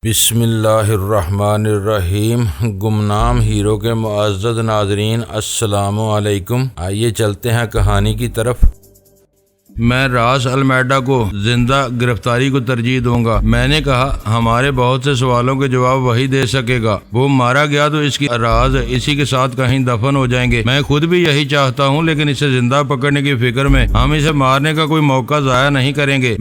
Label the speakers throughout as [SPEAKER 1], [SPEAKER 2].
[SPEAKER 1] بسم اللہ الرحمن الرحیم۔ گمنام ہیرو کے معزز ناظرین، السلام علیکم۔ آئیے چلتے ہیں کہانی کی طرف۔ میں راس المیڈا کو زندہ گرفتاری کو ترجیح دوں گا۔ میں نے کہا ہمارے بہت سے سوالوں کے جواب وہی دے سکے گا۔ وہ مارا گیا تو اس کی راز اسی کے ساتھ کہیں دفن ہو جائیں گے۔ میں خود بھی یہی چاہتا ہوں، لیکن اسے زندہ پکڑنے کی فکر میں ہم اسے مارنے کا کوئی موقع ضائع نہیں کریں گے۔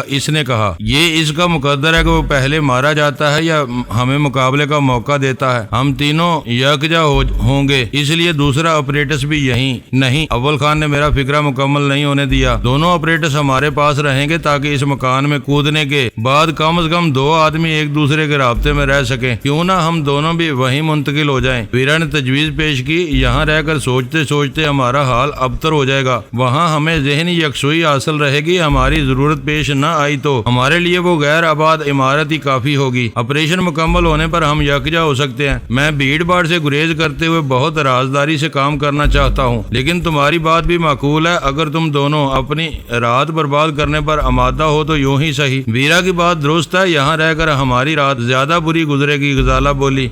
[SPEAKER 1] اس نے کہا یہ اس کا مقدر ہے کہ وہ پہلے مارا جاتا ہے یا ہمیں مقابلے کا موقع دیتا ہے۔ ہم تینوں یکجا ہوں گے، اس لیے دوسرا آپریٹس بھی یہی نہیں۔ اول خان نے میرا فکرہ مکمل نہیں ہونے دیا۔ دونوں آپریٹرز ہمارے پاس رہیں گے تاکہ اس مکان میں کودنے کے بعد کم از کم دو آدمی ایک دوسرے کے رابطے میں رہ سکیں۔ کیوں نہ ہم دونوں بھی وہیں منتقل ہو جائیں۔ ویرا نے تجویز پیش کی، یہاں رہ کر سوچتے سوچتے ہمارا حال ابتر ہو جائے گا۔ وہاں ہمیں ذہنی یکسوئی حاصل رہے گی۔ ہماری ضرورت پیش نہ آئی تو ہمارے لیے وہ غیر آباد عمارت ہی کافی ہوگی۔ آپریشن مکمل ہونے پر ہم یکجا ہو سکتے ہیں۔ میں بھیڑ بھاڑ سے گریز کرتے ہوئے بہت رازداری سے کام کرنا چاہتا ہوں، لیکن تمہاری بات بھی معقول ہے۔ اگر تم دونوں اپنی رات برباد کرنے پر آمادہ ہو تو یوں ہی صحیح۔ ویرا کی بات درست ہے، یہاں رہ کر ہماری رات زیادہ بری گزرے گی۔ غزالہ بولی،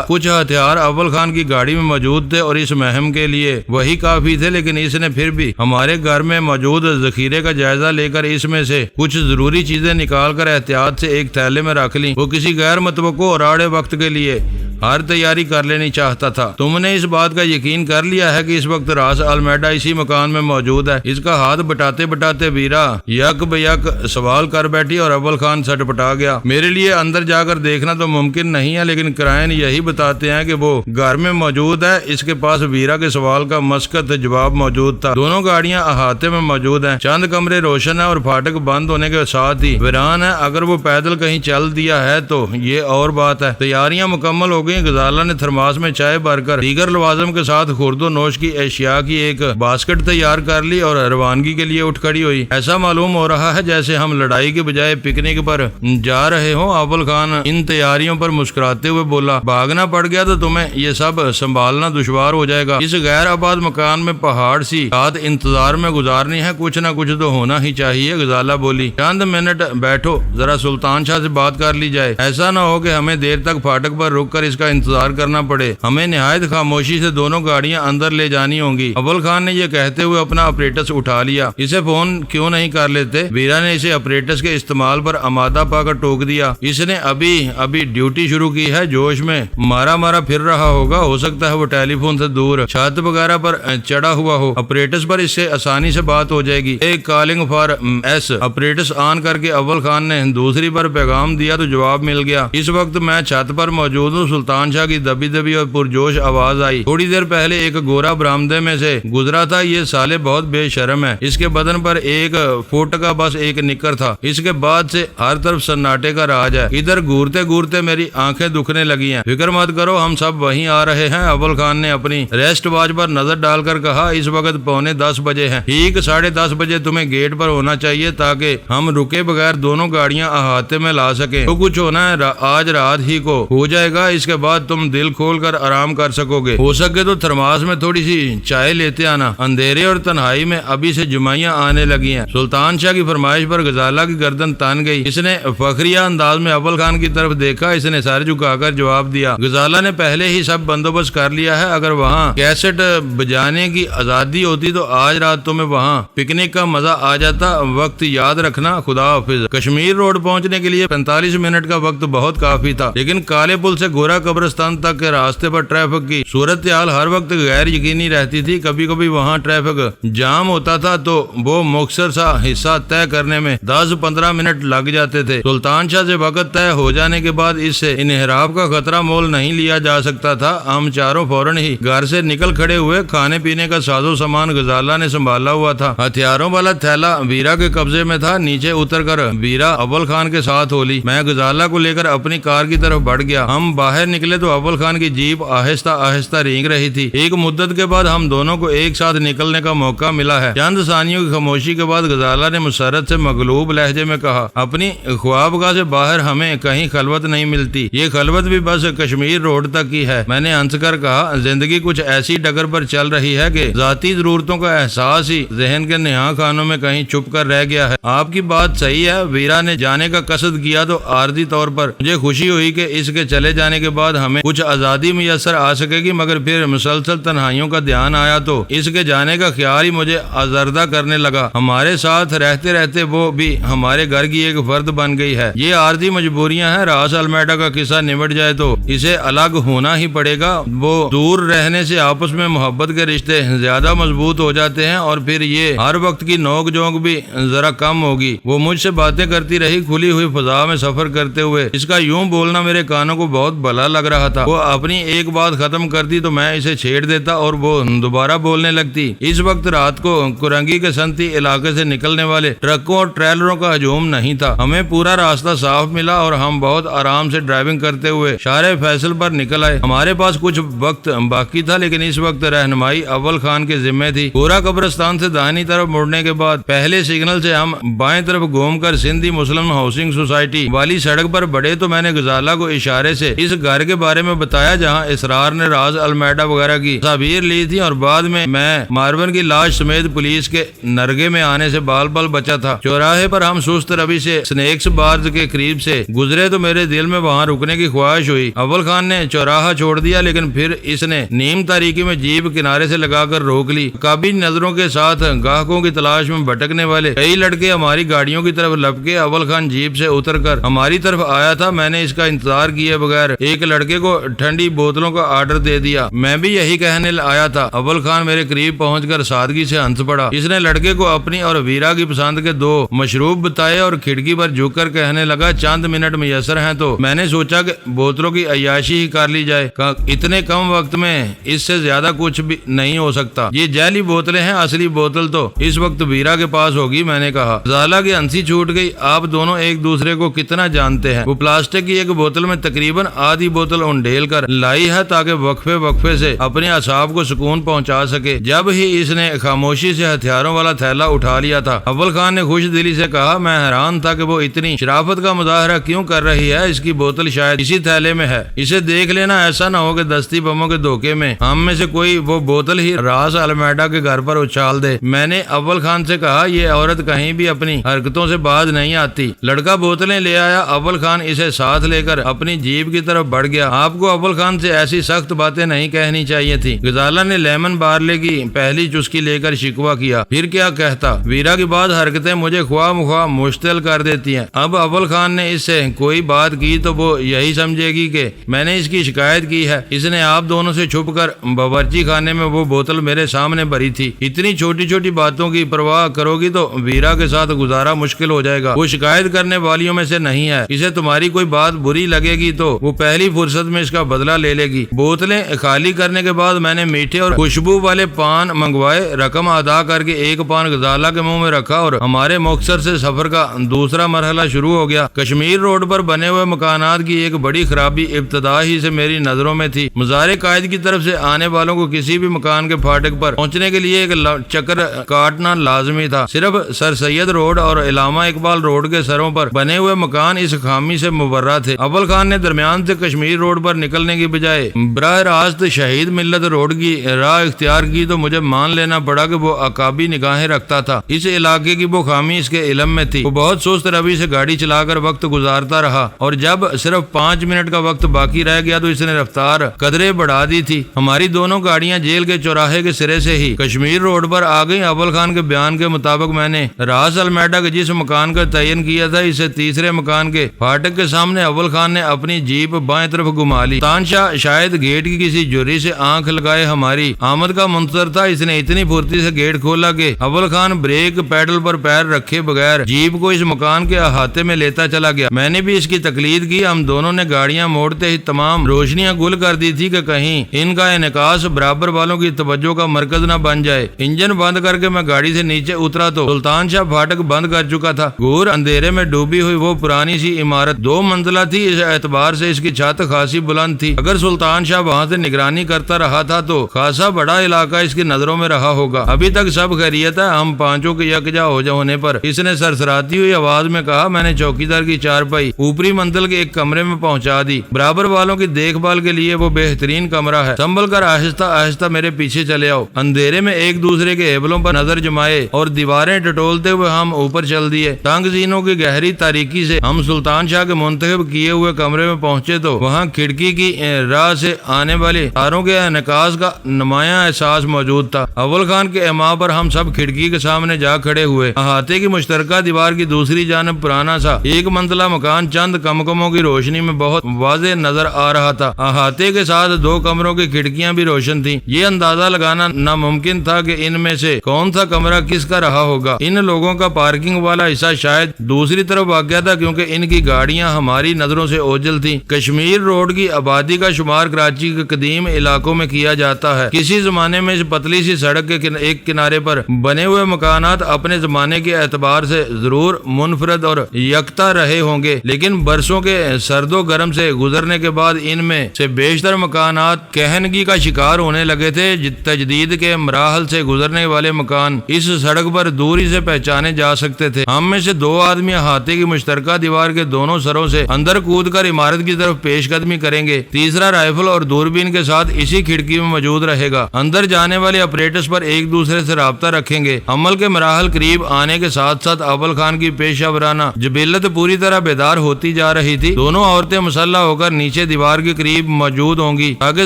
[SPEAKER 1] کچھ ہتھیار اول خان کی گاڑی میں موجود تھے اور اس مہم کے لیے وہی کافی تھے، لیکن اس نے پھر بھی ہمارے گھر میں موجود ذخیرے کا جائزہ لے کر اس میں سے کچھ ضروری چیزیں نکال کر احتیاط سے ایک تھیلے میں رکھ لی۔ وہ کسی غیر متوقع اور آڑے وقت کے لیے ہر تیاری کر لینی چاہتا تھا۔ تم نے اس بات کا یقین کر لیا ہے کہ اس وقت راس المیڈا اسی مکان میں موجود ہے؟ اس کا ہاتھ بٹاتے بٹاتے ویرا یک بیک سوال کر بیٹھی اور اول خان سٹ پٹا گیا۔ میرے لیے اندر جا کر دیکھنا تو ممکن نہیں ہے، لیکن کرائن یہی بتاتے ہیں کہ وہ گھر میں موجود ہے۔ اس کے پاس ویرا کے سوال کا مسکت جواب موجود تھا۔ دونوں گاڑیاں احاطے میں موجود ہیں، چند کمرے روشن ہیں اور پھاٹک بند ہونے کے ساتھ ہی ویران ہے۔ اگر وہ پیدل کہیں چل دیا ہے تو یہ اور بات ہے۔ تیاریاں مکمل ہو گئی۔ غزالہ نے تھرماس میں چائے بھر کر دیگر لوازم کے ساتھ خورد و نوش کی اشیاء کی ایک باسکٹ تیار کر لی اور روانگی کے لیے اٹھ کھڑی ہوئی۔ ایسا معلوم ہو رہا ہے جیسے ہم لڑائی کے بجائے پکنک پر جا رہے ہوں۔ اول خان ان تیاریوں پر مسکراتے ہوئے بولا، بھاگنا پڑ گیا تو تمہیں یہ سب سنبھالنا دشوار ہو جائے گا۔ اس غیر آباد مکان میں پہاڑ سی رات انتظار میں گزارنی ہے، کچھ نہ کچھ تو ہونا ہی چاہیے۔ غزالہ بولی، چند منٹ بیٹھو، ذرا سلطان شاہ سے بات کر لی جائے۔ ایسا نہ ہو کہ ہمیں دیر تک پھاٹک پر رک کر اس کا انتظار کرنا پڑے۔ ہمیں نہایت خاموشی سے دونوں گاڑیاں اندر لے جانی ہوں گی۔ اول خان نے یہ کہتے ہوئے اپنا آپریٹس اٹھا لیا۔ اسے فون کیوں نہیں کر لیتے؟ ویرا نے اسے آپریٹس کے استعمال پر آمادہ پا کر ٹوک دیا۔ اس نے ابھی ڈیوٹی شروع کی ہے، جوش میں مارا پھر رہا ہوگا۔ ہو سکتا ہے وہ ٹیلی فون سے دور چھت وغیرہ پر چڑھا ہوا ہو۔ آپریٹس پر اس سے آسانی سے بات ہو جائے گی۔ ایک calling for S operates on کر کے اول خان نے دوسری پر پیغام دیا تو جواب مل گیا۔ اس وقت میں چھت پر موجود ہوں۔ سلطان شاہ کی دبی دبی اور پرجوش آواز آئی، تھوڑی دیر پہلے ایک گورا برآمدے میں سے گزرا تھا۔ یہ سالے بہت بے شرم ہے۔ اس کے بدن پر ایک فٹ کا بس ایک نکر تھا۔ اس کے بعد سے ہر طرف سناٹے کا راج ہے۔ ادھر گورتے گورتے میری آنکھیں دکھنے لگی ہیں۔ فکر مت کرو، ہم سب وہیں آ رہے ہیں۔ اول خان نے اپنی ریسٹ واچ پر نظر ڈال کر کہا، اس وقت 9:45 بجے ہیں۔ ٹھیک 10:30 بجے تمہیں گیٹ پر ہونا چاہیے تاکہ ہم رکے بغیر دونوں گاڑیاں احاطے میں لا سکیں۔ تو کچھ ہونا ہے آج رات ہی کو ہو جائے گا۔ اس کے بعد تم دل کھول کر آرام کر سکو گے۔ ہو سکے تو تھرماس میں تھوڑی سی چائے لیتے آنا۔ اندھیرے اور تنہائی میں ابھی سے جمائیاں آنے لگی ہیں۔ سلطان شاہ کی فرمائش پر غزالہ کی گردن تن گئی۔ اس نے فخریہ انداز میں اول خان کی طرف دیکھا۔ اس نے سر جھکا کر جواب دیا، غزالہ نے پہلے ہی سب بندوبست کر لیا ہے۔ اگر وہاں کیسٹ بجانے کی آزادی ہوتی تو آج رات تمہیں وہاں پکنک کا مزہ آ جاتا۔ وقت یاد رکھنا، خدا حافظ۔ کشمیر روڈ پہنچنے کے لیے 45 منٹ کا وقت بہت کافی تھا، لیکن کالے پل سے گورا قبرستان تک کے راستے پر ٹریفک کی صورتحال ہر وقت غیر یقینی رہتی تھی۔ کبھی کبھی وہاں ٹریفک جام ہوتا تھا تو وہ مختصر سا حصہ طے کرنے میں 10-15 منٹ لگ جاتے تھے۔ سلطان شاہ سے وقت طے ہو جانے کے بعد اس سے انحراف کا خطرہ مول نہیں لیا جا سکتا تھا۔ ہم چاروں فوراً ہی گھر سے نکل کھڑے ہوئے۔ کھانے پینے کا ساز و سامان غزالہ نے سنبھالا ہوا تھا۔ ہتھیاروں والا تھیلا ویرا کے قبضے میں تھا۔ نیچے اتر کر ویرا اول خان کے ساتھ ہو لی۔ میں غزالہ کو لے کر اپنی کار کی طرف بڑھ گیا۔ ہم باہر نکلے تو اول خان کی جیپ آہستہ آہستہ رینگ رہی تھی۔ ایک مدت کے بعد ہم دونوں کو ایک ساتھ نکلنے کا موقع ملا ہے۔ چند ثانیوں کی خاموشی کے بعد غزالہ نے مسرت سے مغلوب لہجے میں کہا، اپنی خوابگاہ سے باہر ہمیں کہیں خلوت نہیں ملتی، یہ خلوت بھی بس کشمیر روڈ تک کی ہے۔ میں نے ہنس کر کہا، زندگی کچھ ایسی ڈگر پر چل رہی ہے کہ ذاتی ضرورتوں کا احساس ہی ذہن کے نہاں خانوں میں کہیں چھپ کر رہ گیا ہے۔ آپ کی بات صحیح ہے، ویرا نے جانے کا قصد کیا تو عارضی طور پر مجھے خوشی ہوئی کہ اس کے چلے جانے کے بعد ہمیں کچھ آزادی میسر آ سکے گی، مگر پھر مسلسل تنہائیوں کا دھیان آیا تو اس کے جانے کا خیال ہی مجھے آزردہ کرنے لگا۔ ہمارے ساتھ رہتے رہتے وہ بھی ہمارے گھر کی ایک فرد بن گئی ہے۔ یہ عارضی مجبوریاں ہیں۔ راس المیڈا کا قصہ نمٹ جائے تو اسے الگ ہونا ہی پڑے گا۔ وہ دور رہنے سے آپس میں محبت کے رشتے زیادہ مضبوط ہو جاتے ہیں اور پھر یہ ہر وقت کی نوک جھونک بھی ذرا کم ہوگی۔ وہ مجھ سے باتیں کرتی رہی، کھلی ہوئی فضا میں سفر کرتے ہوئے۔ اس کا یوں بولنا میرے کانوں کو بہت بھلا لگ رہا تھا۔ وہ اپنی ایک بات ختم کرتی تو میں اسے چھیڑ دیتا اور وہ دوبارہ بولنے لگتی۔ اس وقت رات کو کرنگی کے سنتی علاقے سے نکلنے والے ٹرکوں اور ٹریلروں کا ہجوم نہیں تھا۔ ہمیں پورا راستہ صاف ملا اور ہم بہت آرام سے ڈرائیونگ کرتے ہوئے شارع فیصل پر نکل آئے۔ ہمارے پاس کچھ وقت باقی تھا، لیکن اس وقت رہنمائی اول خان کے ذمہ تھی۔ پورا قبرستان سے داہنی طرف مڑنے کے بعد پہلے سگنل سے ہم بائیں طرف گھوم کر سندھی مسلم ہاؤسنگ سوسائٹی والی سڑک پر بڑھے تو میں نے غزالہ کو اشارے سے اس گھر کے بارے میں بتایا جہاں اسرار نے راز المیڈا وغیرہ کی تصاویر لی تھی، اور بعد میں مارون کی لاش سمیت پولیس کے نرگے میں آنے سے بال بال بچا تھا۔ چوراہے پر ہم سست روی سے سنیکس بارز کے قریب سے گزرے تو میرے دل میں وہاں رکنے کی خواہش ہوئی۔ اول خان نے چوراہا چھوڑ دیا، لیکن پھر اس نے نیم تاریکی میں جیپ کنارے سے لگا کر روک لی۔ قابل نظروں کے ساتھ گاہکوں کی تلاش میں بھٹکنے والے کئی لڑکے ہماری گاڑیوں کی طرف لپکے۔ اول خان جیپ سے اتر کر ہماری طرف آیا تھا۔ میں نے اس کا انتظار کیے بغیر ایک لڑکے کو ٹھنڈی بوتلوں کا آرڈر دے دیا۔ میں بھی یہی کہنے آیا تھا۔ اول خان میرے قریب پہنچ کر سادگی سے ہنس پڑا۔ اس نے لڑکے کو اپنی اور ویرا کی پسند کے دو مشروب بتائے اور کھڑکی پر جھک کر کہنے لگا، چند منٹ میسر ہیں تو میں نے سوچا کہ بوتلوں کی عیاشی ہی کر لی جائے۔ اتنے کم وقت میں اس سے زیادہ کچھ بھی نہیں ہو سکتا۔ یہ جعلی بوتلیں ہیں، اصلی بوتل تو اس وقت ویرا کے پاس ہوگی، میں نے کہا۔ غزالہ کی ہنسی چھوٹ گئی۔ آپ دونوں ایک دوسرے کو کتنا جانتے ہیں؟ وہ پلاسٹک کی ایک بوتل میں تقریباً آدھی بوتل انڈیل کر لائی ہے تاکہ وقفے وقفے سے اپنے اعصاب کو سکون پہنچا سکے۔ جب ہی اس نے خاموشی سے ہتھیاروں والا تھیلا اٹھا لیا تھا، اول خان نے خوش دلی سے کہا، میں حیران تھا کہ وہ اتنی شرافت کا مظاہرہ کیوں کر رہی ہے۔ اس کی بوتل شاید اسی تھیلے میں ہے، اسے دیکھ لینا، ایسا نہ ہو کہ دستی بموں کے دھوکے میں ہم میں سے کوئی وہ بوتل ہی راس المیڈا کے گھر پر اچھال دے۔ میں نے اول خان سے کہا، یہ عورت کہیں بھی اپنی حرکتوں سے باز نہیں آتی۔ لڑکا بوتلیں لے آیا۔ اول خان اسے ساتھ لے کر اپنی جیپ کی طرف بڑھ گیا۔ آپ کو اول خان سے ایسی سخت باتیں نہیں کہنی چاہیے تھی۔ غزالہ نے لیمن بارلے کی پہلی چسکی لے کر شکوہ کیا۔ پھر کیا کہتا؟ ویرا کی بعض حرکتیں مجھے خواہ مخواہ مشتعل کر دیتی ہیں۔ اب اول خان نے اس سے کوئی بات کی تو وہ یہی سمجھے گی کہ میں نے اس کی شکایت کی ہے۔ اس نے آپ دونوں سے چھپ کر باورچی خانے میں وہ بوتل میرے سامنے بھری تھی۔ اتنی چھوٹی چھوٹی باتوں کی پرواہ کرو گی تو ویرا کے ساتھ گزارا مشکل ہو جائے گا۔ وہ شکایت کرنے والیوں میں سے نہیں ہے۔ اسے تمہاری کوئی بات بری لگے گی تو وہ پہلی فرصت میں اس کا بدلہ لے لے گی۔ بوتلیں خالی کرنے کے بعد میں نے میٹھے اور خوشبو والے پان منگوائے۔ رقم ادا کر کے ایک پان غزالہ کے منہ میں رکھا اور ہمارے مختصر سے سفر کا دوسرا مرحلہ شروع ہو گیا۔ کشمیر روڈ پر بنے ہوئے مکانات کی ایک بڑی خرابی ابتدا ہی سے میری نظروں میں تھی۔ مزار قائد کی طرف سے آنے والوں کو کسی بھی مکان کے پھاٹک پر پہنچنے کے لیے ایک چکر کاٹنا لازمی تھا۔ صرف سر سید روڈ اور علامہ اقبال روڈ کے سروں پر بنے ہوئے مکان اس خامی سے مبرہ تھے۔ اول خان نے درمیان سے کشمیر روڈ پر نکلنے کی بجائے براہ راست شہید ملت روڈ کی راہ اختیار کی تو مجھے مان لینا پڑا کہ وہ عقابی نگاہیں رکھتا تھا۔ اس علاقے کی وہ خامی اس کے علم میں تھی۔ وہ بہت سست روی سے گاڑی چلا کر وقت گزارتا رہا اور جب صرف 5 منٹ کا وقت باقی رہ گیا تو اس نے رفتار قدرے بڑھا دی تھی۔ ہماری دونوں گاڑیاں جیل کے چوراہے کے سرے سے ہی کشمیر روڈ پر آ گئی۔ اول خان کے بیان کے مطابق میں نے راس المیڈا کے جس مکان کا تعین کیا تھا، اسے تیسرے مکان کے پھاٹک کے سامنے اول خان نے اپنی جیپ بائیں طرف گھما لی۔ تانشاہ شاید گیٹ کی کسی جوری سے آنکھ لگائے ہماری آمد کا منتظر تھا۔ اس نے اتنی پھرتی سے گیٹ کھولا کہ اول خان بریک پیڈل پر پیر رکھے بغیر جیپ کو اس مکان کے احاطے میں لیتا چلا گیا۔ میں نے بھی اس کی تقلید کی۔ ہم دونوں نے گاڑیاں موڑتے ہی تمام روشنیاں گل کر دی تھی کہ کہیں ان کا انعکاس برابر والوں کی توجہ کا مرکز نہ بن جائے۔ انجن بند کر کے میں گاڑی سے نیچے اترا تو سلطان شاہ پھاٹک بند کر چکا تھا۔ گور اندھیرے میں ڈوبی ہوئی وہ پرانی سی عمارت 2 منزلہ تھی۔ اس اعتبار سے اس کی چھت چھت خاصی بلند تھی۔ اگر سلطان شاہ وہاں سے نگرانی کرتا رہا تھا تو خاصا بڑا علاقہ اس کی نظروں میں رہا ہوگا۔ ابھی تک سب خیریت ہے؟ ہم پانچوں کے یکجا ہونے پر اس نے سرسراتی ہوئی آواز میں کہا۔ میں نے چوکیدار کی چارپائی اوپری منزل کے ایک کمرے میں پہنچا دی۔ برابر والوں کی دیکھ بھال کے لیے وہ بہترین کمرہ ہے۔ سنبھل کر آہستہ آہستہ میرے پیچھے چلے آؤ۔ اندھیرے میں ایک دوسرے کے ہیبلوں پر نظر جمائے اور دیواریں ٹٹولتے ہوئے ہم اوپر چل دیے۔ تنگ زینوں کی گہری تاریکی سے ہم سلطان شاہ کے منتخب کیے ہوئے کمرے میں پہنچے تو وہاں کھڑکی کی راہ سے آنے والے تاروں کے انعکاس کا نمایاں احساس موجود تھا۔ اول خان کے ایما پر ہم سب کھڑکی کے سامنے جا کھڑے ہوئے۔ احاطے کی مشترکہ دیوار کی دوسری جانب پرانا سا ایک منزلہ مکان چند کمکموں کی روشنی میں بہت واضح نظر آ رہا تھا۔ احاطے کے ساتھ دو کمروں کی کھڑکیاں بھی روشن تھیں۔ یہ اندازہ لگانا ناممکن تھا کہ ان میں سے کون سا کمرہ کس کا رہا ہوگا۔ ان لوگوں کا پارکنگ والا حصہ شاید دوسری طرف واقع تھا کیونکہ ان کی گاڑیاں ہماری نظروں سے اوجھل تھیں۔ کشمیر روڈ کی آبادی کا شمار کراچی کے قدیم علاقوں میں کیا جاتا ہے۔ کسی زمانے میں اس پتلی سی سڑک کے ایک کنارے پر بنے ہوئے مکانات اپنے زمانے کے اعتبار سے ضرور منفرد اور یکتا رہے ہوں گے، لیکن برسوں کے سرد و گرم سے گزرنے کے بعد ان میں سے بیشتر مکانات کہنگی کا شکار ہونے لگے تھے۔ تجدید کے مراحل سے گزرنے والے مکان اس سڑک پر دوری سے پہچانے جا سکتے تھے۔ ہم میں سے دو آدمی احاطے کی مشترکہ دیوار کے دونوں سروں سے اندر کود کر عمارت کی طرف پیش قدمی کریں گے۔ تیسرا رائفل اور دوربین کے ساتھ اسی کھڑکی میں موجود رہے گا۔ اندر جانے والے اپریٹس پر ایک دوسرے سے رابطہ رکھیں گے۔ عمل کے مراحل قریب آنے کے ساتھ ساتھ اول خان کی پیشہ ورانہ جبلت پوری طرح بیدار ہوتی جا رہی تھی۔ دونوں عورتیں مسلح ہو کر نیچے دیوار کے قریب موجود ہوں گی تاکہ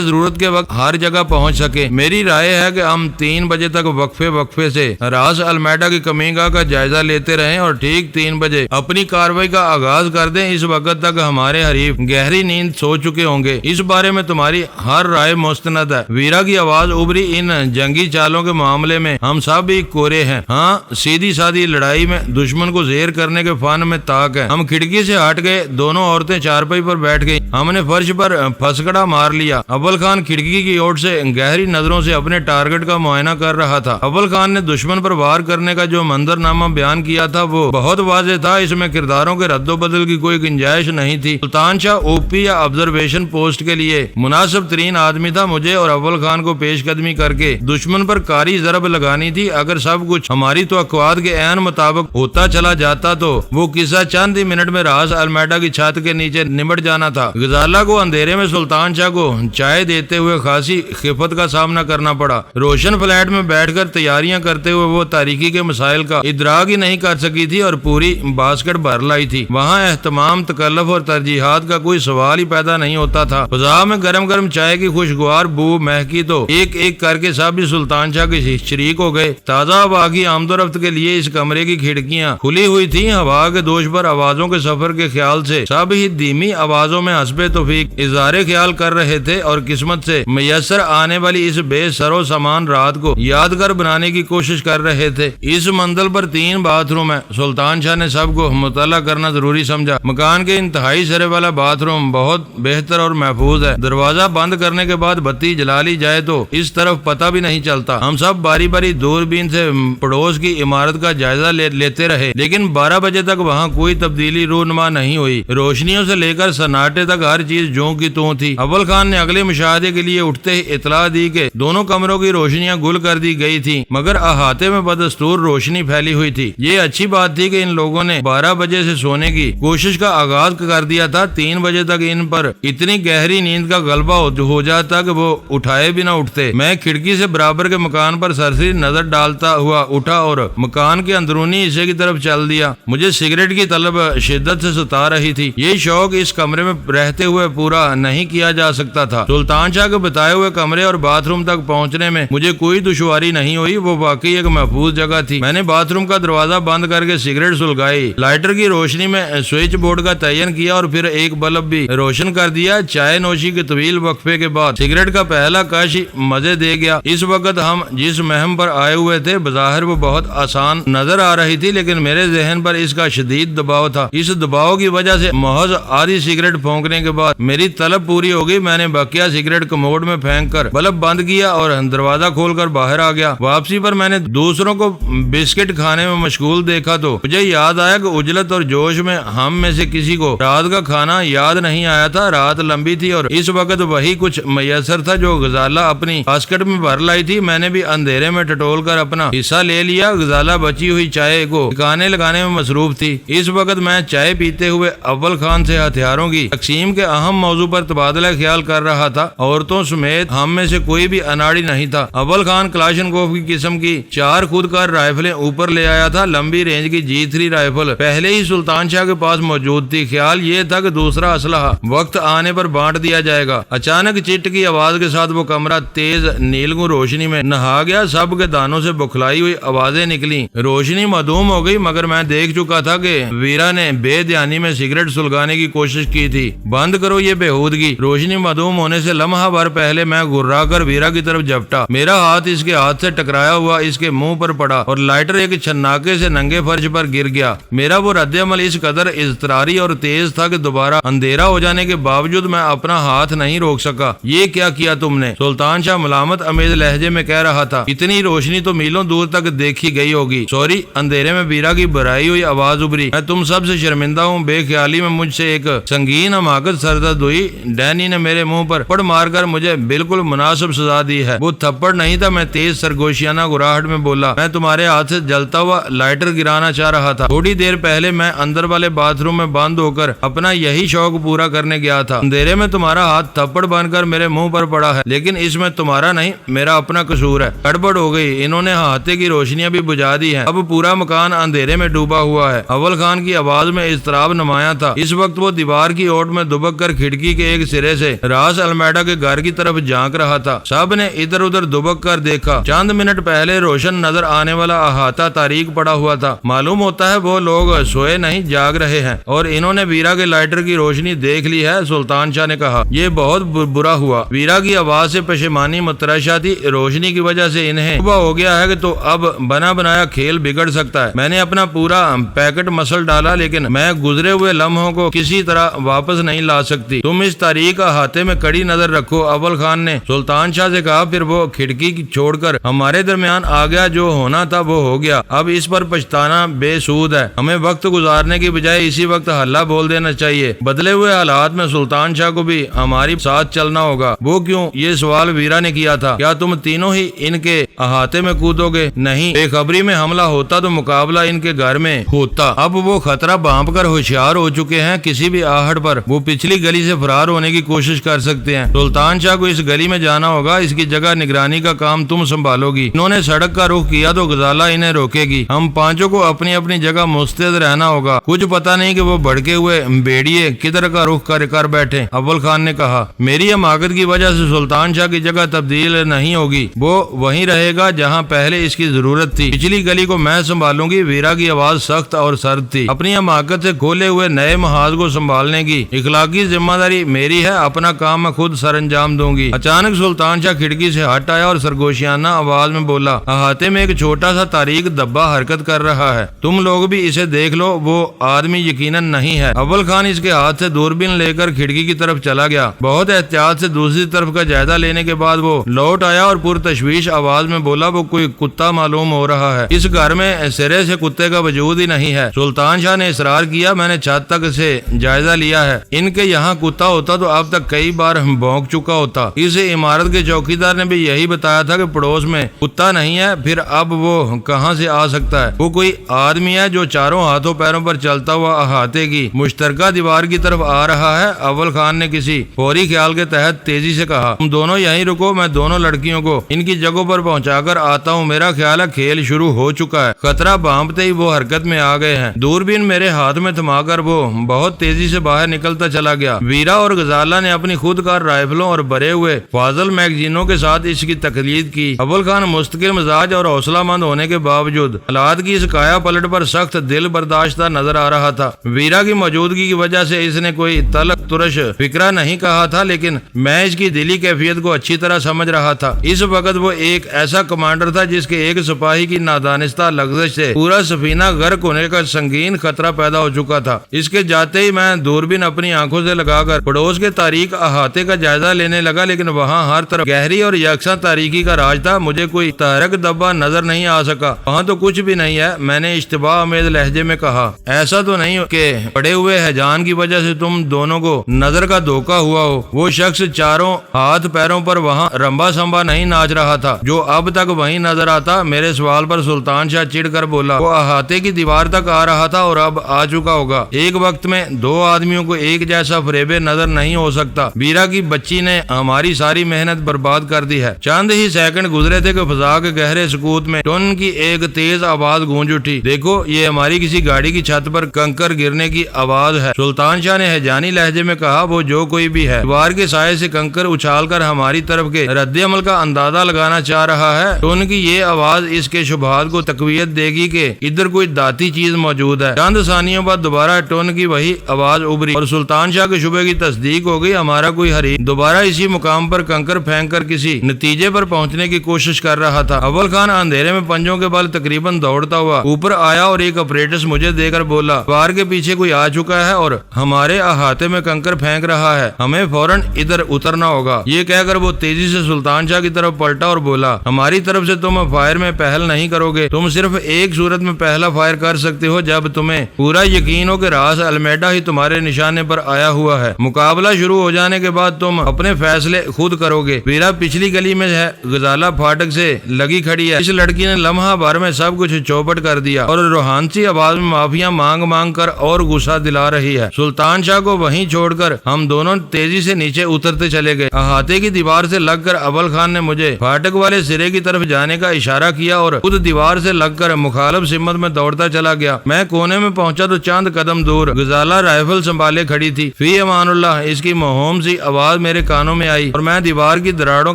[SPEAKER 1] ضرورت کے وقت ہر جگہ پہنچ سکے۔ میری رائے ہے کہ ہم 3 بجے تک وقفے سے راز المیڈا کی کمینگاہ کا جائزہ لیتے رہیں اور ٹھیک 3 بجے اپنی کارروائی کا آغاز کر دیں۔ اس وقت تک ہمارے حریف گہری نیند سو چکے ہوں گے۔ اس بارے میں تمہاری ہر رائے مستند ہے۔ ویرا کی آواز ابھری۔ ان جنگی چالوں کے معاملے میں ہم سب ہی کورے ہیں۔ ہاں، سیدھی سادھی لڑائی میں دشمن کو زیر کرنے کے فن میں طاق ہے۔ ہم کھڑکی سے ہٹ گئے۔ دونوں عورتیں چارپائی پر بیٹھ گئی۔ ہم نے فرش پر پھسکڑا مار لیا۔ اول خان کھڑکی کی اوٹ سے گہری نظروں سے اپنے ٹارگٹ کا معائنہ کر رہا تھا۔ اول خان نے دشمن پر وار کرنے کا جو منظرنامہ بیان کیا تھا وہ بہت واضح تھا۔ اس میں کرداروں کے رد و بدل کی کوئی گنجائش نہیں تھی۔ سلطان شاہ او پی یا آبزرویشن پوسٹ کے لیے مناسب ترین آدمی تھا۔ مجھے اور اول خان کو پیش قدمی کر کے دشمن پر کاری ضرب لگانی تھی۔ اگر سب کچھ ہماری توقعات کے عین مطابق ہوتا چلا جاتا تو وہ قصہ چند ہی منٹ میں راز المیڈا کی چھت کے نیچے نمٹ جانا تھا۔ غزالہ کو اندھیرے میں سلطان شاہ کو چائے دیتے ہوئے خاصی خفت کا سامنا کرنا پڑا۔ روشن فلیٹ میں بیٹھ کر تیاریاں کرتے ہوئے وہ تاریکی کے مسائل کا ادراک ہی نہیں کر سکی تھی اور پوری باسکٹ بھر لائی تھی۔ وہاں اہتمام، تکلف اور ترجیحات کا کوئی سوال ہی پیدا نہیں ہوتا تھا۔ فضا میں گرم گرم چائے کی خوشگوار بو مہکی تو ایک ایک کر کے سب بھی سلطان شاہ کے شریک ہو گئے۔ تازہ ہوا کی آمد و رفت کے لیے اس کمرے کی کھڑکیاں کھلی ہوئی تھیں۔ ہوا کے دوش پر آوازوں کے سفر کے خیال سے سب ہی دھیمی آوازوں میں حسب توفیق اظہار خیال کر رہے تھے اور قسمت سے میسر آنے والی اس بے سر و سامان رات کو یادگار بنانے کی کوشش کر رہے تھے۔ اس منزل پر 3 باتھ روم ہے۔ سلطان شاہ نے سب کو مطلع کرنا ضروری سمجھا۔ مکان کے انتہائی سرے والا باتھ روم بہت بہتر اور محفوظ ہے۔ دروازہ بند کرنے کے بعد بتی جلا لی جائے تو اس طرف پتہ بھی نہیں چلتا۔ ہم سب باری باری دوربین سے پڑوس کی عمارت کا جائزہ لیتے رہے، لیکن 12 بجے تک وہاں کوئی تبدیلی رونما نہیں ہوئی۔ روشنیوں سے لے کر سناٹے تک ہر چیز جوں کی توں تھی۔ اول خان نے اگلے مشاہدے کے لیے اٹھتے ہی اطلاع دی کہ دونوں کمروں کی روشنیاں گل کر دی گئی تھی، مگر احاطے میں بدستور روشنی پھیلی ہوئی تھی۔ یہ اچھی بات تھی کہ ان لوگوں نے 12 بجے سے سونے کی کوشش کا آغاز کر دیا تھا۔ 3 بجے تک ان پر اتنی گہری نیند کا غلبہ ہو جاتا کہ وہ اٹھائے بھی نہ اٹھتے۔ میں کھڑکی سے برابر کے مکان پر سرسری نظر ڈالتا ہوا اٹھا اور مکان کے اندرونی حصے کی طرف چل دیا۔ مجھے سگریٹ کی طلب شدت سے ستا رہی تھی۔ یہ شوق اس کمرے میں رہتے ہوئے پورا نہیں کیا جا سکتا تھا۔ سلطان شاہ کے بتائے ہوئے کمرے اور باتھ روم تک پہنچنے میں مجھے کوئی دشواری نہیں ہوئی۔ وہ واقعی ایک محفوظ جگہ تھی۔ میں نے باتھ روم کا دروازہ بند کر کے سگریٹ سلگائی، لائٹر کی روشنی میں سوئچ بورڈ کا تعین کیا اور پھر ایک بلب بھی روشن کر دیا۔ چائے نوشی کے طویل وقفے کے بعد سگریٹ کا پہلا کش مزے دے گیا۔ اس وقت ہم جس مہم پر آئے ہوئے تھے بظاہر وہ بہت آسان نظر آ رہی تھی، لیکن میرے ذہن پر اس کا شدید دباؤ تھا۔ اس دباؤ کی وجہ سے محض آدھی سگریٹ پھونکنے کے بعد میری طلب پوری ہو گئی۔ میں نے بقیہ سگریٹ کموڈ میں پھینک کر بلب بند کیا اور دروازہ کھول کر باہر آ گیا۔ واپسی پر میں نے دوسروں کو بسکٹ کھانے میں مشغول دیکھا تو مجھے یاد آیا کہ اجلت اور جوش میں ہم میں سے کسی کو رات کا کھانا یاد نہیں آیا آیا تھا، رات لمبی تھی اور اس وقت وہی کچھ میسر تھا جو غزالہ اپنی باسکٹ میں بھر لائی تھی۔ میں نے بھی اندھیرے میں ٹٹول کر اپنا حصہ لے لیا۔ غزالہ بچی ہوئی چائے کو ٹھکانے لگانے میں مصروف تھی۔ اس وقت میں چائے پیتے ہوئے اول خان سے ہتھیاروں کی تقسیم کے اہم موضوع پر تبادلہ خیال کر رہا تھا۔ عورتوں سمیت ہم میں سے کوئی بھی اناڑی نہیں تھا۔ اول خان کلاشنکوف کی قسم کی 4 خود کار رائفلیں اوپر لے آیا تھا۔ لمبی رینج کی G3 رائفل پہلے ہی سلطان شاہ کے پاس موجود تھی۔ خیال یہ تھا کہ دوسرا اسلحہ وقت آنے پر بانٹ دیا جائے گا۔ اچانک چٹ کی آواز کے ساتھ وہ کمرہ تیز نیلگوں روشنی میں نہا گیا۔ سب کے دانوں سے بکھلائی ہوئی آوازیں نکلی۔ روشنی معدوم ہو گئی، مگر میں دیکھ چکا تھا کہ ویرا نے بے دھیانی میں سگریٹ سلگانے کی کوشش کی تھی۔ بند کرو یہ بےہودگی۔ روشنی معدوم ہونے سے لمحہ بھر پہلے میں گھرا کر ویرا کی طرف جھپٹا۔ میرا ہاتھ اس کے ہاتھ سے ٹکرایا ہوا اس کے منہ پر پڑا اور لائٹر ایک چھناکے سے ننگے فرش پر گر گیا۔ میرا وہ رد عمل اس قدر اضطراری اور تیز تھا کہ دوبارہ اندھیرا ہو جانے کے باوجود میں اپنا ہاتھ نہیں روک سکا۔ یہ کیا کیا تم نے؟ سلطان شاہ ملامت امیز لہجے میں کہہ رہا تھا۔ اتنی روشنی تو میلوں دور تک دیکھی گئی ہوگی۔ سوری، اندھیرے میں ویرا کی بھرائی ہوئی آواز ابھری۔ میں تم سب سے شرمندہ ہوں۔ بے خیالی میں مجھ سے ایک سنگین حماقت سرزد ہوئی۔ ڈینی نے میرے منہ پر پڑ مار کر مجھے بالکل مناسب سزا دی ہے۔ وہ تھپڑ نہیں تھا، میں تیز سرگوشیانہ گراہٹ میں بولا۔ میں تمہارے ہاتھ سے جلتا ہوا لائٹر گرانا چاہ رہا تھا۔ تھوڑی دیر پہلے میں اندر والے باتھ روم میں بند ہو کر اپنا یہی شوق پورا کرنے گیا تھا۔ اندھیرے میں تمہارا ہاتھ تھپڑ بن کر میرے منہ پر پڑا ہے، لیکن اس میں تمہارا نہیں، میرا اپنا قصور ہے۔ گڑبڑ ہو گئی، انہوں نے ہاتھے کی روشنیاں بھی بجھا دی ہیں۔ اب پورا مکان اندھیرے میں ڈوبا ہوا ہے۔ اول خان کی آواز میں اضطراب نمایاں تھا۔ اس وقت وہ دیوار کی اوٹ میں دبک کر کھڑکی کے ایک سرے سے راس المیڈا کے گھر کی طرف جھانک رہا تھا۔ سب نے ادھر ادھر دبک کر دیکھا۔ چند منٹ پہلے روشن نظر آنے والا احاطہ تاریک پڑا ہوا تھا۔ معلوم ہوتا ہے وہ لوگ سوئے نہیں، جاگ رہے ہیں، اور انہوں نے ویرا کے لائٹر کی روشنی دیکھ لی ہے۔ سلطان شاہ نے کہا، یہ بہت برا ہوا۔ ویرا کی آواز سے پشیمانی متراشا تھی۔ روشنی کی وجہ سے انہیں صبح ہو گیا ہے کہ تو اب بنا بنایا کھیل بگڑ سکتا ہے۔ میں نے اپنا پورا پیکٹ مسل ڈالا، لیکن میں گزرے ہوئے لمحوں کو کسی طرح واپس نہیں لا سکتی۔ تم اس تاریک احاطے میں کڑی نظر رکھو، اول خان نے سلطان شاہ سے کہا۔ پھر وہ کھڑکی چھوڑ کر ہمارے درمیان آ گیا۔ جو ہونا تھا وہ ہو گیا، اب اس پر پچھتانا بے سود ہے۔ ہمیں وقت گزارنے کی بجائے اسی وقت حلہ بول دینا چاہیے۔ بدلے ہوئے حالات میں سلطان شاہ کو بھی ہماری ساتھ چلنا ہوگا۔ وہ کیوں؟ یہ سوال ویرا نے کیا تھا۔ کیا تم تینوں ہی ان کے احاطے میں کودو گے؟ نہیں، بے خبری میں حملہ ہوتا تو مقابلہ ان کے گھر میں ہوتا۔ اب وہ خطرہ بھانپ کر ہوشیار ہو چکے ہیں، کسی بھی آہٹ پر وہ پچھلی گلی سے فرار ہونے کی کوشش کر سکتے ہیں۔ سلطان شاہ کو اس گلی میں جانا ہوگا، اس کی جگہ نگرانی کا کام تم سنبھالو گی۔ انہوں نے سڑک کا رخ کیا تو غزالہ انہیں روکے گی۔ ہم پانچوں کو اپنی اپنی جگہ مستعد رہنا ہوگا۔ کچھ پتا نہیں کہ وہ بھڑکے ہوئے بیڑیے کدھر کا رخ کر بیٹھے۔ اول خان نے کہا، میری حماقت کی وجہ سے سلطان شاہ کی جگہ تبدیل نہیں ہوگی، وہ وہیں رہے گا جہاں پہلے اس کی ضرورت تھی۔ پچھلی گلی کو میں سنبھالوں گی۔ ویرا کی آواز سخت اور سرد تھی۔ اپنی حماقت سے کھولے ہوئے نئے محاذ کو سنبھالنے کی اخلاقی ذمہ داری میری ہے۔ اپنا کام میں خود سر انجام دوں گی۔ اچانک سلطان شاہ کھڑکی سے ہٹ آیا اور سرگوشیانہ آواز میں بولا، احاطے میں ایک چھوٹا سا تاریک دبا حرکت کر رہا ہے، تم لوگ بھی اسے دیکھ لو۔ وہ آدمی یقیناً نہیں ہے۔ اول خان اس کے ہاتھ سے دوربین لے کر کھڑکی کی طرف چلا گیا۔ بہت احتیاط سے دوسری طرف کا جائزہ لینے کے بعد وہ لوٹ آیا اور پرتشویش آواز میں بولا، وہ کوئی کتا معلوم ہو رہا ہے۔ اس گھر میں سرے سے کتے کا وجود ہی نہیں ہے۔ سلطان شاہ نے اصرار کیا، میں نے چھت تک سے جائزہ لیا ہے۔ ان کے یہاں کتا ہوتا تو اب تک کئی بار بھونک چکا ہوتا۔ اس عمارت کے چوکیدار نے بھی یہی بتایا تھا کہ پڑوس میں کتا نہیں ہے، پھر اب وہ کہاں سے آ سکتا ہے؟ وہ کوئی آدمی ہے جو چاروں ہاتھوں پیروں پر چلتا ہوا احاطے کی مشترکہ دیوار کی طرف آ رہا ہے۔ اول خان نے کسی فوری خیال کے تحت تیزی سے کہا، تم دونوں یہیں رکو، میں دونوں لڑکیوں کو ان کی جگہوں پر پہنچا کر آتا ہوں۔ میرا خیال ہے کھیل شروع ہو چکا ہے۔ خطرہ بھانپتے ہی وہ حرکت میں آ گئے ہیں۔ دوربین میرے ہاتھ میں تھما کر وہ بہت تیزی سے باہر نکلتا چلا گیا۔ ویرا اور غزالہ نے اپنی خود کار رائفلوں اور بھرے ہوئے فاضل میگزینوں کے ساتھ اس کی تقلید کی۔ اول خان مستقل مزاج اور حوصلہ مند ہونے کے باوجود حالات کی اس کایا پلٹ پر سخت دل برداشتہ نظر آ رہا تھا۔ ویرا کی موجودگی کی وجہ سے اس نے کوئی تلخ ترش فکرہ نہیں کہا تھا، لیکن میں اس کی دلی کیفیت کو اچھی طرح سمجھ رہا تھا۔ اس وقت وہ ایک ایسا کمانڈر تھا جس کے ایک سپاہی کی نادانستہ لغزش سے پورا سفینہ غرق ہونے کا سنگین خطرہ پیدا ہو چکا تھا۔ اس کے جاتے ہی میں دوربین اپنی آنکھوں سے لگا کر پڑوس کے تاریک احاطے کا جائزہ لینے لگا، لیکن وہاں ہر طرف گہری اور یکساں تاریکی کا راج تھا۔ مجھے کوئی تحرک دبا نظر نہیں آ سکا۔ وہاں تو کچھ بھی نہیں ہے، میں نے اشتباہ آمیز لہجے میں کہا۔ ایسا تو نہیں کہ پڑے ہوئے حیجان کی وجہ سے تم دونوں دونوں کو نظر کا دھوکا ہوا ہو۔ وہ شخص چاروں ہاتھ پیروں پر وہاں رمبا سمبا نہیں ناچ رہا تھا جو اب تک وہیں نظر آتا۔ میرے سوال پر سلطان شاہ چڑ کر بولا، وہ احاطے کی دیوار تک آ رہا تھا اور اب آ چکا ہوگا۔ ایک وقت میں دو آدمیوں کو ایک جیسا فریبے نظر نہیں ہو سکتا۔ بیرا کی بچی نے ہماری ساری محنت برباد کر دی ہے۔ چند ہی سیکنڈ گزرے تھے کہ فضا کے گہرے سکوت میں ٹن کی ایک تیز آواز گونج اٹھی، دیکھو یہ ہماری کسی گاڑی کی چھت پر کنکر گرنے کی آواز ہے۔ سلطان شاہ نے ہجانی لہجے میں کہا، وہ جو کوئی بھی ہے دیوار کے سائے سے کنکر اچھال کر ہماری طرف کے رد عمل کا اندازہ لگانا چاہ رہا ہے۔ ٹن کی یہ آواز اس کے شبہات کو تقویت دے گی کہ ادھر کوئی داتی چیز موجود ہے۔ چند ثانیوں بعد دوبارہ ٹن کی وہی آواز ابھری اور سلطان شاہ کے شبہ کی تصدیق ہو گئی۔ ہمارا کوئی حریف دوبارہ اسی مقام پر کنکر پھینک کر کسی نتیجے پر پہنچنے کی کوشش کر رہا تھا۔ اول خان اندھیرے میں پنجوں کے بل تقریباً دوڑتا ہوا اوپر آیا اور ایک اپریٹس مجھے دے کر بولا، دیوار کے پیچھے کوئی آ چکا ہے اور ہمارے احاطے میں کنکر پھینک رہا ہے، ہمیں فوراً ادھر اترنا ہوگا۔ یہ کہہ کر وہ تیزی سے سلطان شاہ کی طرف پلٹا اور بولا، ہماری طرف سے تم فائر میں پہل نہیں کرو گے، تم صرف ایک صورت میں پہلا فائر کر سکتے ہو جب تمہیں پورا یقین ہو کہ راس المیڈا ہی تمہارے نشانے پر آیا ہوا ہے۔ مقابلہ شروع ہو جانے کے بعد تم اپنے فیصلے خود کرو گے۔ ویرا پچھلی گلی میں ہے، غزالہ پھاٹک سے لگی کھڑی ہے۔ اس لڑکی نے لمحہ بھر میں سب کچھ چوپٹ کر دیا اور روحانسی آواز میں معافیاں مانگ مانگ کر اور غصہ دلا رہی ہے۔ سلطان شاہ کو وہیں چھوڑ کر ہم دونوں تیزی سے نیچے اترتے چلے گئے۔ احاطے کی دیوار سے لگ کر اول خان نے مجھے پھاٹک والے سرے کی طرف جانے کا اشارہ کیا اور خود دیوار سے لگ کر مخالف سمت میں دوڑتا چلا گیا۔ میں کونے میں پہنچا تو چند قدم دور غزالہ رائفل سنبھالے کھڑی تھی۔ فی امان اللہ، اس کی مہوم سی آواز میرے کانوں میں آئی اور میں دیوار کی دراڑوں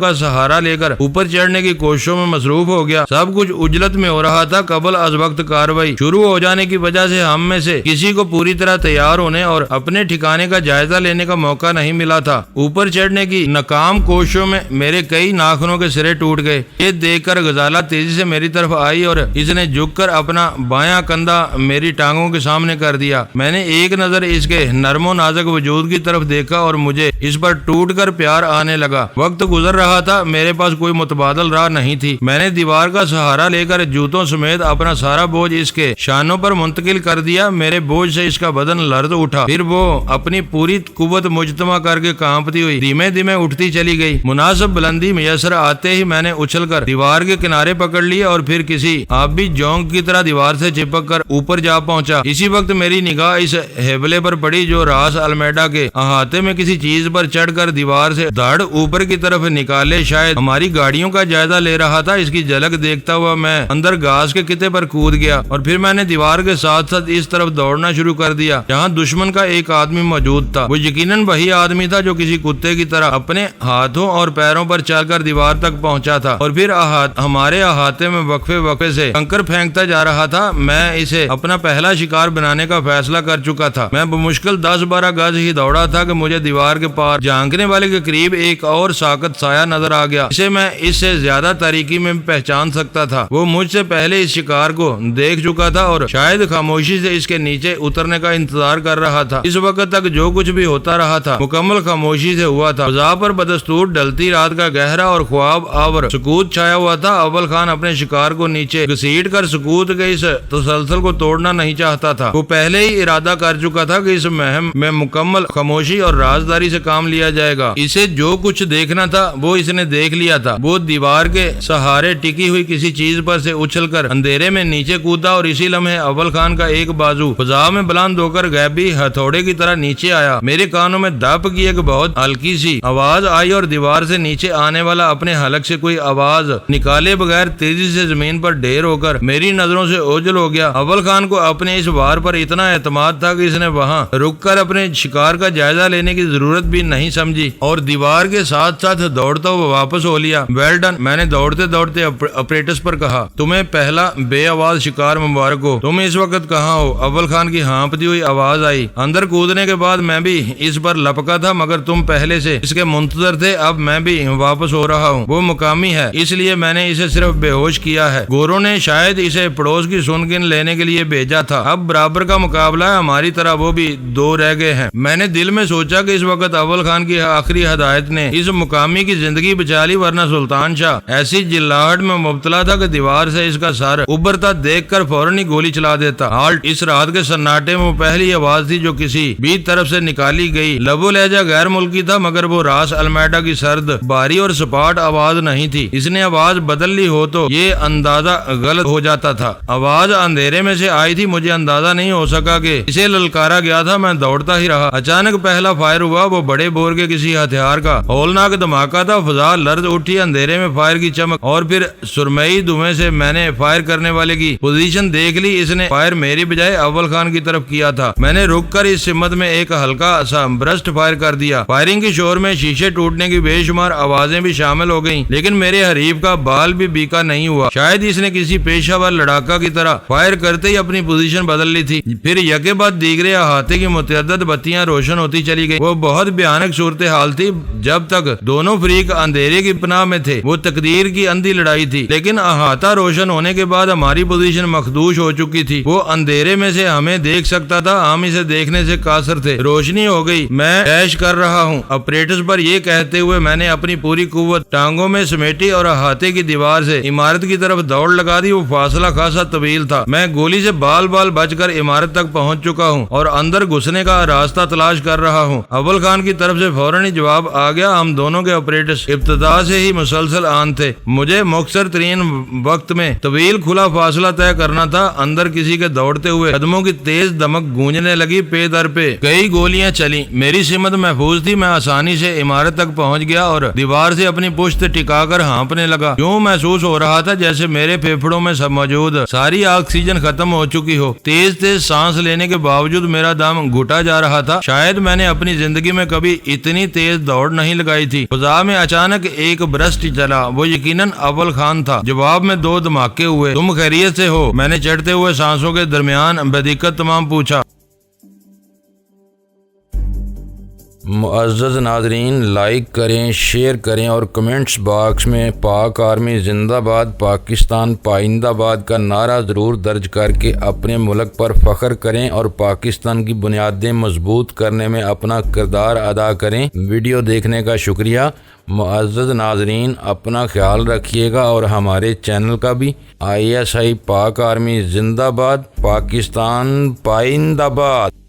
[SPEAKER 1] کا سہارا لے کر اوپر چڑھنے کی کوششوں میں مصروف ہو گیا۔ سب کچھ اجلت میں ہو رہا تھا۔ قبل از وقت کارروائی شروع ہو جانے کی وجہ سے ہم میں سے کسی کو پوری طرح تیار ہونے اور اپنے ٹھکانے کا جائزہ لینے کا موقع نہیں ملا تھا۔ اوپر چڑھنے کی ناکام کوششوں میں میرے کئی ناخنوں کے سرے ٹوٹ گئے۔ یہ دیکھ کر غزالہ تیزی سے میری طرف آئی اور اس نے جھک کر اپنا بایاں کندھا میری ٹانگوں کے سامنے کر دیا۔ میں نے ایک نظر اس کے نرم و نازک وجود کی طرف دیکھا اور مجھے اس پر ٹوٹ کر پیار آنے لگا۔ وقت گزر رہا تھا، میرے پاس کوئی متبادل راہ نہیں تھی۔ میں نے دیوار کا سہارا لے کر جوتوں سمیت اپنا سارا بوجھ اس کے شانوں پر منتقل کر دیا۔ میرے بوجھ سے اس کا بدن لرز اٹھا، پھر وہ اپنی پوری قوت مجتمع کر کے کانپتی ہوئی دھیمے دھیمے اٹھتی چلی گئی۔ مناسب بلندی میسر آتے ہی میں نے اچھل کر دیوار کے کنارے پکڑ لیے اور پھر کسی آبی جونک کی طرح دیوار سے چپک کر اوپر جا پہنچا۔ اسی وقت میری نگاہ اس ہیبلے پر پڑی جو راس المیڈا کے احاطے میں کسی چیز پر چڑھ کر دیوار سے دھڑ اوپر کی طرف نکالے شاید ہماری گاڑیوں کا جائزہ لے رہا تھا۔ اس کی جھلک دیکھتا ہوا میں اندر گھاس کے قطعے پر کود گیا اور پھر میں نے دیوار کے ساتھ ساتھ اس طرف دوڑنا شروع کر دیا جہاں دشمن کا ایک آدمی موجود تھا۔ وہ یقیناً وہی آدمی تھا جو کسی کتے کی طرح اپنے ہاتھوں اور پیروں پر چل کر دیوار تک پہنچا تھا اور پھر ہمارے احاطے میں وقفے وقفے سے کنکر پھینکتا جا رہا تھا۔ میں اسے اپنا پہلا شکار بنانے کا فیصلہ کر چکا تھا۔ میں بمشکل 10-12 گز ہی دوڑا تھا کہ مجھے دیوار کے پار جھانکنے والے کے قریب ایک اور ساکت سایہ نظر آ گیا جسے میں اس سے زیادہ تاریکی میں پہچان سکتا تھا۔ وہ مجھ سے پہلے اس شکار کو دیکھ چکا تھا اور شاید خاموشی سے اس کے نیچے اترنے کا انتظار کر رہا تھا۔ اس وقت تک جو کچھ بھی ہوتا رہا تھا مکمل خاموشی سے ہوا تھا۔ فضا پر بدستور ڈلتی رات کا گہرا اور خواب آور سکوت چھایا ہوا تھا۔ اول خان اپنے شکار کو نیچے گھسیٹ کر سکوت کے اس تسلسل کو توڑنا نہیں چاہتا تھا۔ وہ پہلے ہی ارادہ کر چکا تھا کہ اس مہم میں مکمل خاموشی اور رازداری سے کام لیا جائے گا۔ اسے جو کچھ دیکھنا تھا وہ اس نے دیکھ لیا تھا۔ وہ دیوار کے سہارے ٹکی ہوئی کسی چیز پر سے اچھل کر اندھیرے میں نیچے کودا اور اسی لمحے اول خان کا ایک بازو فضا میں بلند ہو کر غیبی ہتھوڑے کی طرح نیچے آیا۔ میرے کانوں میں دپ کی ایک بہت ہلکی سی آواز آئی اور دیوار سے نیچے آنے والا اپنے حلق سے کوئی آواز نکالے بغیر تیزی سے زمین پر ڈھیر ہو کر میری نظروں سے اوجھل ہو گیا۔ اول خان کو اپنے اس وار پر اتنا اعتماد تھا کہ اس نے وہاں رک کر اپنے شکار کا جائزہ لینے کی ضرورت بھی نہیں سمجھی اور دیوار کے ساتھ ساتھ دوڑتا ہوا واپس ہو لیا۔ ویل ڈن، میں نے دوڑتے دوڑتے اپریٹس پر کہا، تمہیں پہلا بے آواز شکار مبارک ہو۔ تم اس وقت کہاں ہو؟ اول خان کی ہانپتی ہوئی آواز آئی۔ اندر کودنے کے بعد میں بھی اس پر لپکا تھا مگر تم پہلے سے اس کے منتظر تھے۔ اب میں بھی واپس ہو رہا ہوں۔ وہ مقامی ہے اس لیے میں نے اسے صرف بے ہوش کیا ہے۔ گوروں نے شاید اسے پڑوس کی سنگن لینے کے لیے بھیجا تھا۔ اب برابر کا مقابلہ ہے، ہماری طرح وہ بھی دو رہ گئے ہیں۔ میں نے دل میں سوچا کہ اس وقت اول خان کی آخری ہدایت نے اس مقامی کی زندگی بچا لی ورنہ سلطان شاہ ایسی جلاہٹ میں مبتلا تھا کہ دیوار سے اس کا سر ابھرتا دیکھ کر فوراً ہی گولی چلا دیتا۔ ہالٹ! اس رات کے سناٹے میں وہ پہلی آواز تھی جو کسی بھی طرف سے نکالی گئی لب و لہجہ غیر ملکی تھا، مگر وہ راس المیڈا کی سرد بھاری اور سپاٹ آواز نہیں تھی۔ اس نے آواز بدل لی ہو تو یہ اندازہ غلط ہو جاتا تھا۔ آواز اندھیرے میں سے آئی تھی، مجھے اندازہ نہیں ہو سکا کہ اسے للکارا گیا تھا۔ میں دوڑتا ہی رہا۔ اچانک پہلا فائر ہوا، وہ بڑے بور کے کسی ہتھیار کا ہولناک دھماکہ تھا۔ فضا لرز اٹھی، اندھیرے میں فائر کی چمک اور پھر سرمئی دھوئیں سے میں نے فائر کرنے والے کی پوزیشن دیکھ لی۔ اس نے فائر میری بجائے اول خان کی طرف کیا تھا۔ میں نے رک کر اس سمت میں ایک ہلکا سا برسٹ فائر کر دیا۔ فائرنگ کے شور میں شیشے ٹوٹنے کی بے شمار آوازیں بھی شامل ہو گئیں، لیکن میرے حریف کا بال بھی بیکا نہیں ہوا۔ شاید اس نے کسی پیشہ ور لڑاکا کی طرح فائر کرتے ہی اپنی پوزیشن بدل لی تھی۔ پھر یکے بعد دیگرے احاطے کی متعدد بتیاں روشن ہوتی چلی گئی۔ وہ بہت بھیانک صورتحال تھی۔ جب تک دونوں فریق اندھیرے کی پناہ میں تھے، وہ تقدیر کی اندھی لڑائی تھی، لیکن احاطہ روشن ہونے کے بعد ہماری پوزیشن مخدوش ہو چکی تھی۔ وہ اندھیرے میں سے ہمیں دیکھ سکتا تھا، ہم اسے دیکھنے سے قاصر تھے۔ روشنی ہو گئی، میں ایش کر رہا ہوں۔ آپریٹرز پر یہ کہتے ہوئے میں نے اپنی پوری قوت ٹانگوں میں سمیٹی اور احاطے کی دیوار سے عمارت کی طرف دوڑ لگا دی۔ وہ فاصلہ خاصا طویل تھا۔ میں گولی سے بال بال بچ کر عمارت تک پہنچ چکا ہوں اور اندر گھسنے کا راستہ تلاش کر رہا ہوں۔ اول خان کی طرف سے فوراً ہی جواب آ گیا۔ ہم دونوں کے آپریٹرز ابتدا سے ہی مسلسل آن تھے۔ مجھے مختصر ترین وقت میں طویل کھلا فاصلہ طے کرنا تھا۔ اندر کسی کے دوڑتے ہوئے قدموں کی تیز دمک گونجنے لگی۔ پے در پہ کئی گولیاں چلیں۔ میری سمت محفوظ تھی۔ میں آسانی سے عمارت تک پہنچ گیا اور دیوار سے اپنی پشت ٹکا کر ہانپنے لگا۔ یوں محسوس ہو رہا تھا جیسے میرے پھیپھڑوں میں موجود ساری آکسیجن ختم ہو چکی ہو۔ تیز تیز سانس لینے کے باوجود میرا دم گھٹا جا رہا تھا۔ شاید میں نے اپنی زندگی میں کبھی اتنی تیز دوڑ نہیں لگائی تھی۔ فضا میں اچانک ایک برسٹ چلا۔ وہ یقیناً اول خان تھا۔ جواب میں دو دھماکے ہوئے۔ تم خیریت سے ہو؟ میں نے چڑھتے ہوئے سانسوں کے درمیان بدقت تمام پوچھا۔ معزز ناظرین، لائک کریں، شیئر کریں اور کمنٹس باکس میں پاک آرمی زندہ باد، پاکستان پائندہ باد کا نعرہ ضرور درج کر کے اپنے ملک پر فخر کریں اور پاکستان کی بنیادیں مضبوط کرنے میں اپنا کردار ادا کریں۔ ویڈیو دیکھنے کا شکریہ۔ معزز ناظرین، اپنا خیال رکھیے گا اور ہمارے چینل کا بھی۔ ISI پاک آرمی زندہ باد، پاکستان پائندہ باد۔